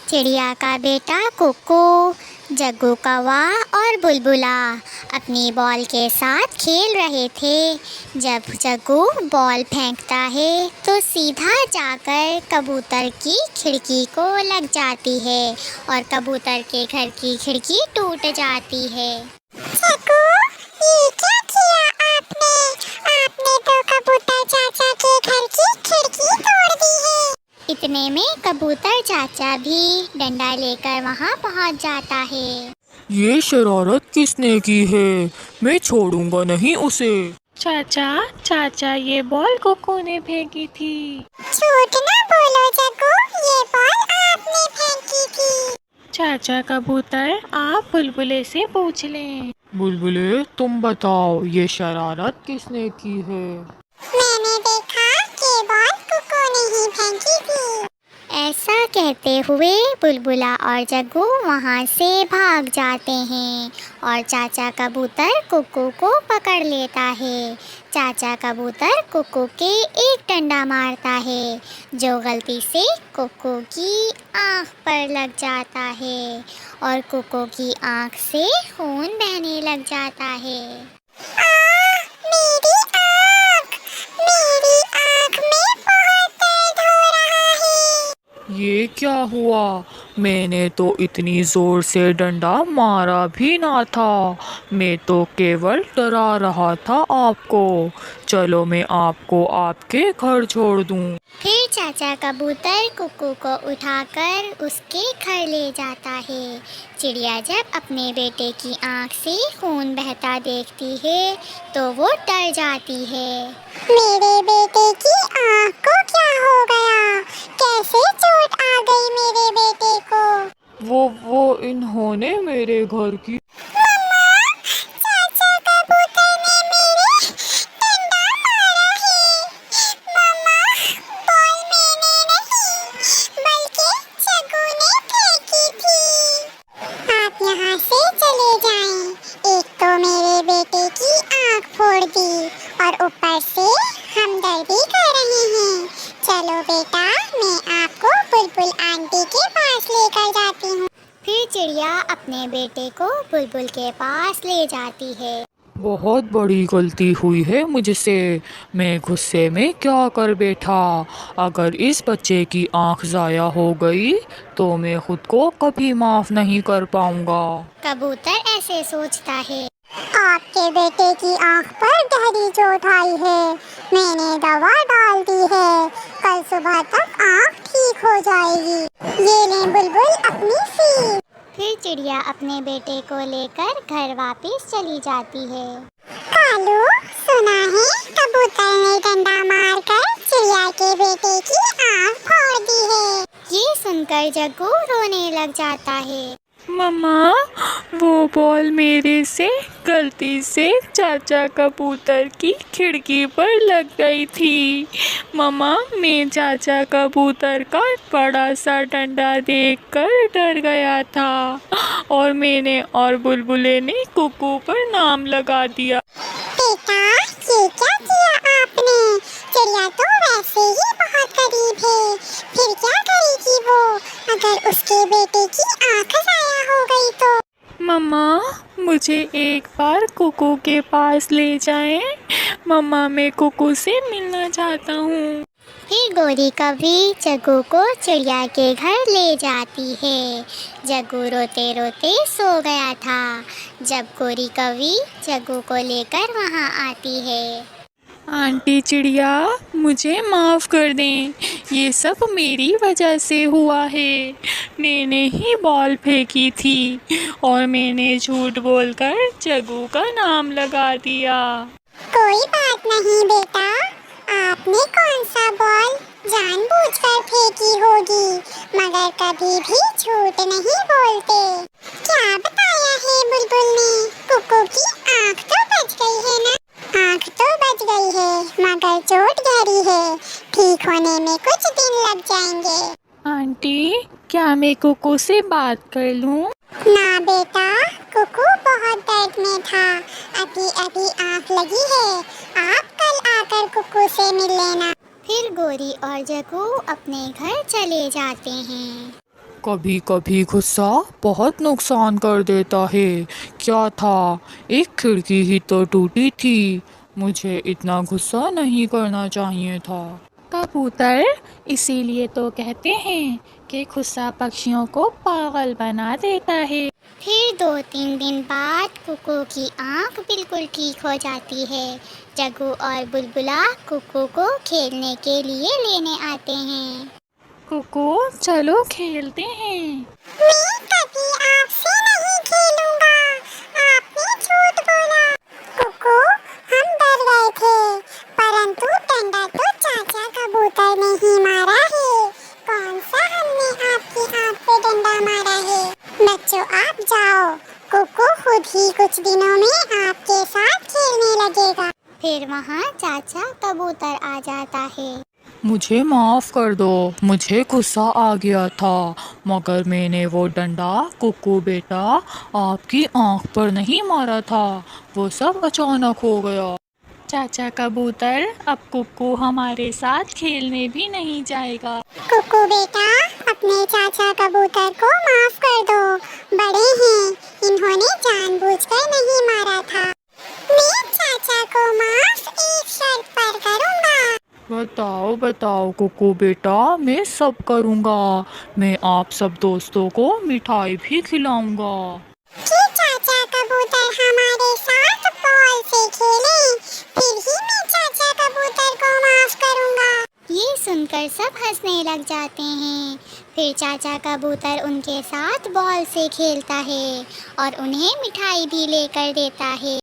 चिड़िया का बेटा कुकू, जग्गू कौवा और बुलबुला अपनी बॉल के साथ खेल रहे थे। जब जग्गू बॉल फेंकता है तो सीधा जाकर कबूतर की खिड़की को लग जाती है और कबूतर के घर की खिड़की टूट जाती है। जग्गू, ये क्या किया आपने? आपने तो कबूतर चाचा के घर की खिड़की तोड़ दी है। इतने में कबूतर चाचा भी डंडा लेकर वहां पहुंच जाता है। ये शरारत किसने की है? मैं छोड़ूंगा नहीं उसे। चाचा चाचा, ये बॉल कुकू ने फेंकी थी। झूठ ना बोलो जग्गू, ये बॉल आपने फेंकी थी। चाचा कबूतर, आप बुलबुले से पूछ लें। बुलबुले, तुम बताओ ये शरारत किसने की है? मैंने देखा कि बॉल कुकू ने ही फेंकी थी। ऐसा कहते हुए बुलबुला और जग्गू वहाँ से भाग जाते हैं और चाचा कबूतर कुकू को पकड़ लेता है। चाचा कबूतर कुकू के एक डंडा मारता है जो गलती से कुकू की आँख पर लग जाता है और कुकू की आँख से खून बहने लग जाता है। मेरी आँख, मेरी आँख में बहुत दर्द हो रहा है। ये क्या हुआ? मैंने तो इतनी जोर से डंडा मारा भी ना था। मैं तो केवल डरा रहा था आपको। चलो मैं आपको आपके घर छोड़ दूं। फिर चाचा कबूतर कुकू को उठाकर उसके घर ले जाता है। चिड़िया जब अपने बेटे की आँख से खून बहता देखती है तो वो डर जाती है। मेरे बेटे की आँख को क्या हो गया? कैसे चोट आ गई मेरे बेटे को? वो इन्होंने मेरे घर की चाचा कबूतर ने मेरे डंडा मारा है। मम्मा, बॉल मैंने नहीं बल्कि जग्गू ने फेंकी थी। आप यहाँ से चले जाएं। एक तो मेरे बेटे की आँख फोड़ दी और ऊपर से हमदर्दी कर रहे हैं। चलो बेटा, मैं आपको बुलबुल आंटी के पास लेकर जाती हूँ। फिर चिड़िया अपने बेटे को बुलबुल के पास ले जाती है। बहुत बड़ी गलती हुई है मुझसे। मैं गुस्से में क्या कर बैठा। अगर इस बच्चे की आंख ज़ाया हो गई तो मैं खुद को कभी माफ़ नहीं कर पाऊंगा। कबूतर ऐसे सोचता है। आपके बेटे की आंख पर गहरी चोट आई है। मैंने दवा डाल दी है। कल सुबह तक आंख ठीक हो जाएगी। ये लें बुलबुल अपनी सीख। फिर चिड़िया अपने बेटे को लेकर घर वापस चली जाती है। कालू, सुना है कबूतर ने डंडा मारकर चिड़िया के बेटे की आंख फोड़ दी है। ये सुनकर जग्गू रोने लग जाता है। मम्मा, वो बॉल मेरे से गलती से चाचा कबूतर की खिड़की पर लग गई थी। मम्मा, मैं चाचा कबूतर का बड़ा सा डंडा देखकर डर गया था और मैंने और बुलबुले ने कुकू पर नाम लगा दिया। बेटा, ये क्या किया आपने? चिड़िया तो वैसे ही बहुत करीब है। फिर क्या करेगी वो अगर उसके बेटे की आंख ज़ाया हो गई तो? मम्मा, मुझे एक बार कुकू के पास ले जाएं। मम्मा, मैं कुकू से मिलना चाहता हूँ। फिर गोरी कौवी जग्गू को चिड़िया के घर ले जाती है। जग्गू रोते रोते सो गया था। जब गोरी कौवी जग्गू को लेकर वहाँ आती है। आंटी चिड़िया, मुझे माफ़ कर दें। ये सब मेरी वजह से हुआ है। मैंने ही बॉल फेंकी थी और मैंने झूठ बोलकर जग्गू का नाम लगा दिया। कोई बात नहीं बेटा, आपने कौन सा बॉल जानबूझकर फेंकी होगी, मगर कभी भी झूठ नहीं बोलते। क्या बताया है बुलबुल ने? कुकू की आंख तो बच गई है ना? आंख तो बच गई है मगर चोट गहरी है। ठीक होने में कुछ दिन लग जाएंगे। आंटी, क्या मैं कुकू से बात कर लूं? ना बेटा, कुकू बहुत दर्द में था। अभी अभी आंख लगी है। आप कल आकर कुकू से मिल लेना। फिर गोरी और जग्गू अपने घर चले जाते हैं। कभी कभी गुस्सा बहुत नुकसान कर देता है। क्या था, एक खिड़की ही तो टूटी थी। मुझे इतना गुस्सा नहीं करना चाहिए था। कबूतर, इसीलिए तो कहते हैं कि गुस्सा पक्षियों को पागल बना देता है। फिर 2-3 दिन बाद कुकू की आंख बिल्कुल ठीक हो जाती है। जग्गू और बुलबुला कुकू को खेलने के लिए लेने आते हैं। कुकू, चलो खेलते हैं। मैं कभी आपसे नहीं खेलूंगा, आपने झूठ बोला। कुकू, हम डर गए थे, परंतु डंडा तो चाचा कबूतर ने ही मारा है। कौन सा हमने आपकी आंख पे डंडा मारा है? बच्चों, आप जाओ, कुकू खुद ही कुछ दिनों में आपके साथ खेलने लगेगा। फिर वहाँ चाचा कबूतर आ जाता है। मुझे माफ़ कर दो, मुझे गुस्सा आ गया था, मगर मैंने वो डंडा कुकू बेटा आपकी आंख पर नहीं मारा था, वो सब अचानक हो गया। चाचा कबूतर, अब कुकू हमारे साथ खेलने भी नहीं जाएगा। कुकू बेटा, अपने चाचा कबूतर को माफ कर दो, बड़े हैं, इन्होंने जानबूझकर नहीं मारा था। मैं चाचा को माफ एक शर्त पर करूंगा। बताओ बताओ कुकू बेटा, मैं सब करूँगा। मैं आप सब दोस्तों को मिठाई भी खिलाऊंगा। कि चाचा कबूतर हमारे साथ बॉल से खेलें, फिर ही मैं चाचा कबूतर को माफ करूंगा। ये सुनकर सब हंसने लग जाते हैं। फिर चाचा कबूतर उनके साथ बॉल से खेलता है और उन्हें मिठाई भी लेकर देता है।